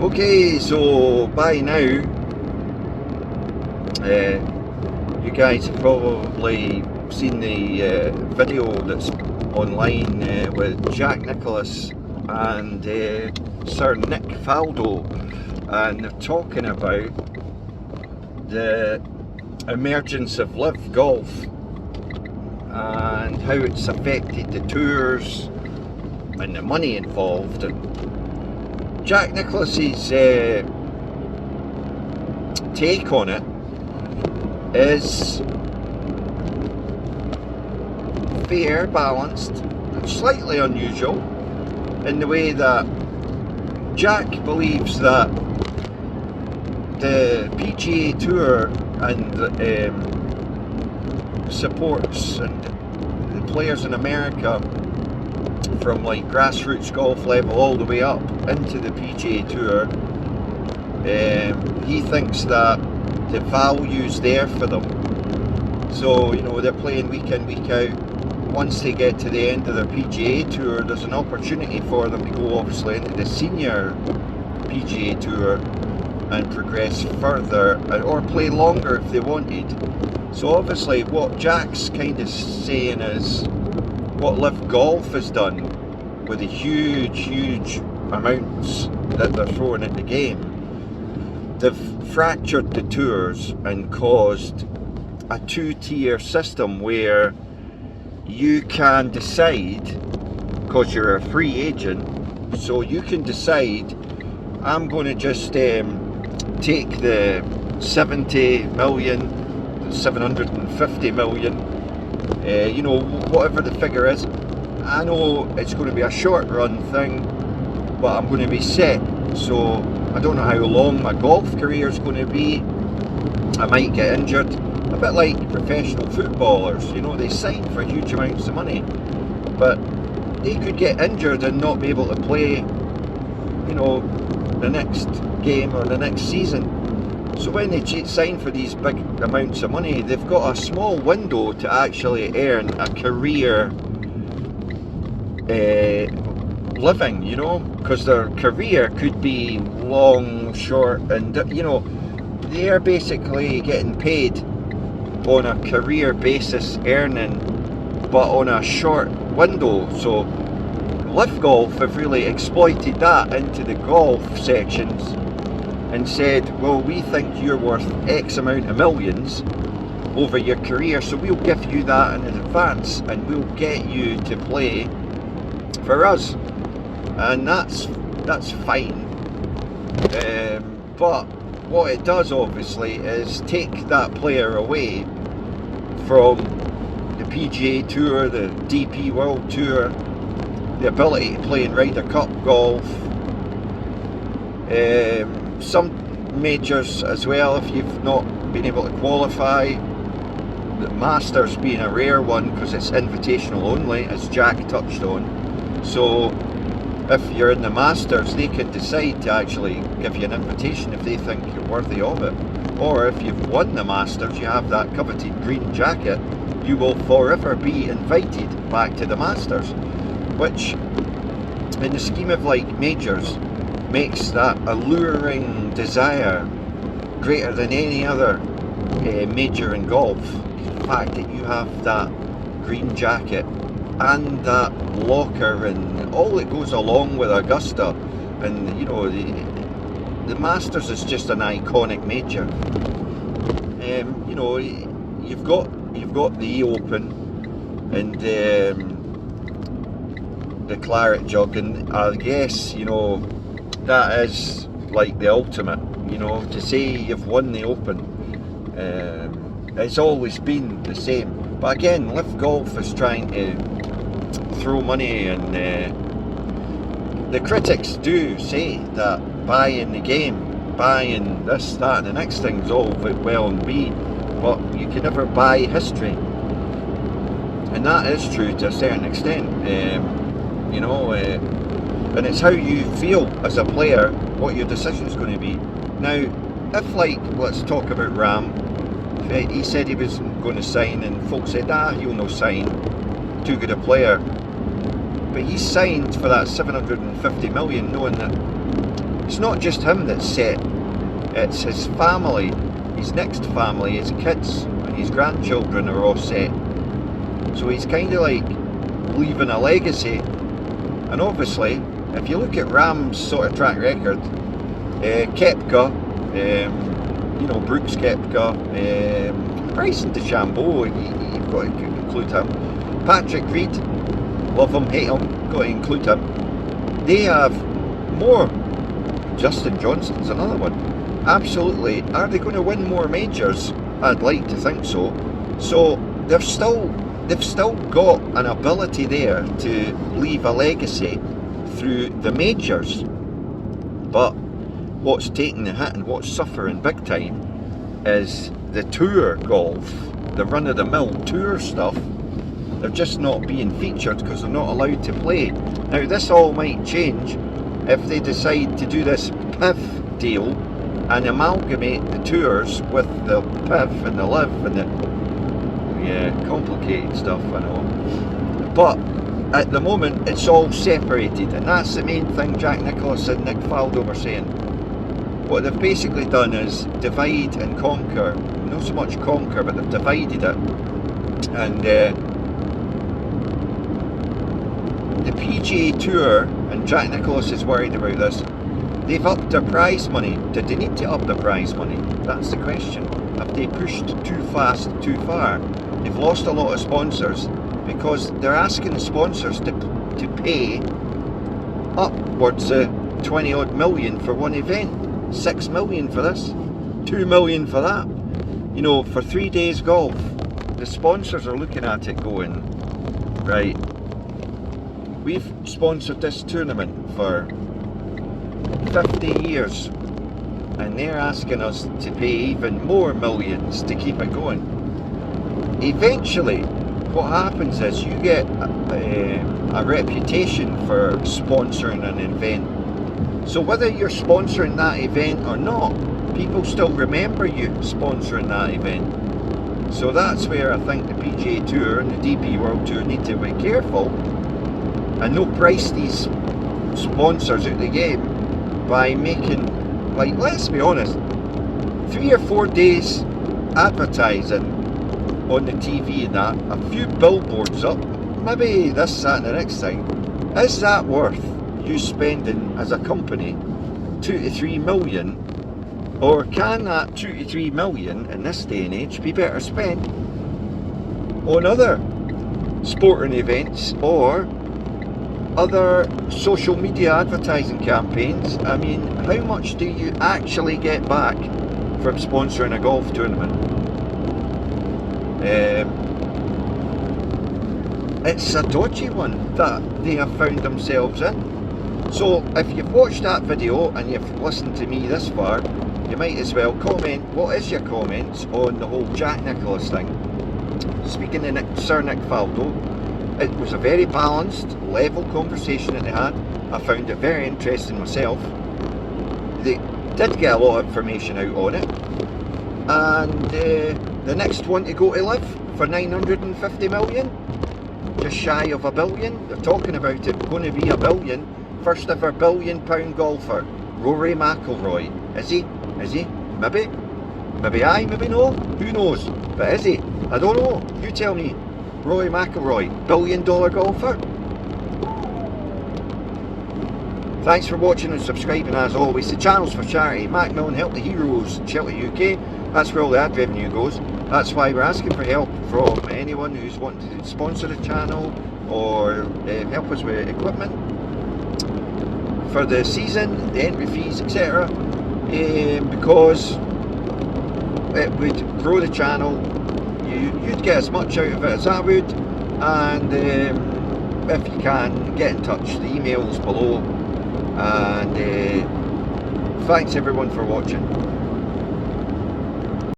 Okay, so by now, you guys have probably seen the video that's online with Jack Nicklaus and Sir Nick Faldo, and they're talking about the emergence of LIV golf and how it's affected the tours and the money involved. And Jack Nicklaus's take on it is fair, balanced, and slightly unusual in the way that Jack believes that the PGA Tour and supports and the players in America, from like grassroots golf level all the way up into the PGA Tour, he thinks that the value's there for them. So, you know, they're playing week in, week out. Once they get to the end of their PGA Tour, there's an opportunity for them to go obviously into the senior PGA Tour and progress further, or play longer if they wanted. So obviously what Jack's kind of saying is what LIV Golf has done with the huge amounts that they're throwing at the game. They've fractured the tours and caused a two-tier system where you can decide, because you're a free agent, so you can decide, I'm going to just take the 70 million, 750 million, you know, whatever the figure is. I know it's going to be a short run thing, but I'm going to be set. So I don't know how long my golf career is going to be. I might get injured, a bit like professional footballers. You know, they sign for huge amounts of money, but they could get injured and not be able to play, you know, the next game or the next season. So when they sign for these big amounts of money, they've got a small window to actually earn a career living, you know, because their career could be long, short, and, you know, they're basically getting paid on a career basis, earning, but on a short window. So LIV Golf have really exploited that into the golf sections and said, well, we think you're worth X amount of millions over your career, so we'll give you that in advance and we'll get you to play for us. And that's fine. But what it does obviously is take that player away from the PGA Tour, the DP World Tour, the ability to play in Ryder Cup golf, some majors as well if you've not been able to qualify, the Masters being a rare one because it's invitational only, as Jack touched on. So if you're in the Masters, they can decide to actually give you an invitation if they think you're worthy of it. Or if you've won the Masters, you have that coveted green jacket, you will forever be invited back to the Masters, which in the scheme of like majors makes that alluring desire greater than any other major in golf. The fact that you have that green jacket and that locker and all that goes along with Augusta, and you know, the Masters is just an iconic major. You know, you've got the Open and the Claret Jug, and I guess, you know, that is like the ultimate, you know, to say you've won the Open. It's always been the same, but again, LIV Golf is trying to throw money, and the critics do say that buying the game, buying this, that and the next thing's all well and be, but you can never buy history, and that is true to a certain extent. You know, and it's how you feel as a player, what your decision's going to be. Now, if like, let's talk about Ram, he said he was going to sign and folks said, he'll no sign, too good a player. But he signed for that 750 million knowing that it's not just him that's set, it's his family, his next family, his kids and his grandchildren are all set. So he's kind of like leaving a legacy. And obviously, if you look at Ram's sort of track record, Koepka, you know, Brooks Koepka, Bryson DeChambeau, you've got to include him, Patrick Reed, love him, hate him, got to include him. They have more. Justin Johnson's another one. Absolutely. Are they going to win more majors? I'd like to think so. So they've still got an ability there to leave a legacy through the majors. But what's taking the hit and what's suffering big time is the tour golf, the run-of-the-mill tour stuff. They're just not being featured because they're not allowed to play. Now this all might change if they decide to do this PIV deal and amalgamate the tours with the PIV and the LIV and the, yeah, complicated stuff, I know. But at the moment it's all separated, and that's the main thing Jack Nicklaus and Nick Faldo were saying. What they've basically done is divide and conquer. Not so much conquer, but they've divided it. And the PGA Tour, and Jack Nicklaus is worried about this, they've upped their prize money. Did they need to up the prize money? That's the question. Have they pushed too fast, too far? They've lost a lot of sponsors because they're asking the sponsors to pay upwards of 20 odd million for one event. 6 million for this, 2 million for that. You know, for 3 days golf, the sponsors are looking at it going, right, we've sponsored this tournament for 50 years and they're asking us to pay even more millions to keep it going. Eventually, what happens is you get a reputation for sponsoring an event. So whether you're sponsoring that event or not, people still remember you sponsoring that event. So that's where I think the PGA Tour and the DP World Tour need to be careful and not price these sponsors out of the game by making, like, let's be honest, 3 or 4 days advertising on the TV and that, a few billboards up, maybe this, that and the next thing, is that worth you spending as a company 2 to 3 million, or can that 2 to 3 million in this day and age be better spent on other sporting events or other social media advertising campaigns? I mean, how much do you actually get back from sponsoring a golf tournament? It's a dodgy one that they have found themselves in. So if you've watched that video and you've listened to me this far, you might as well comment. What is your comments on the whole Jack Nicklaus thing? Speaking to Sir Nick Faldo, it was a very balanced, level conversation that they had. I found it very interesting myself. They did get a lot of information out on it. And the next one to go to LIV for 950 million, just shy of $1 billion. They're talking about it going to be $1 billion. First ever £1 billion golfer, Rory McIlroy. Is he? Is he? Maybe. Maybe aye, maybe no. Who knows? But is he? I don't know. You tell me. Rory McIlroy, $1 billion golfer. Thanks for watching and subscribing as always. The channel's for charity. Macmillan Help the Heroes, Shelter UK. That's where all the ad revenue goes. That's why we're asking for help from anyone who's wanting to sponsor the channel or help us with equipment for the season, the entry fees, etc. Because it would grow the channel. You'd get as much out of it as I would, and if you can, get in touch. The email's below, and thanks everyone for watching.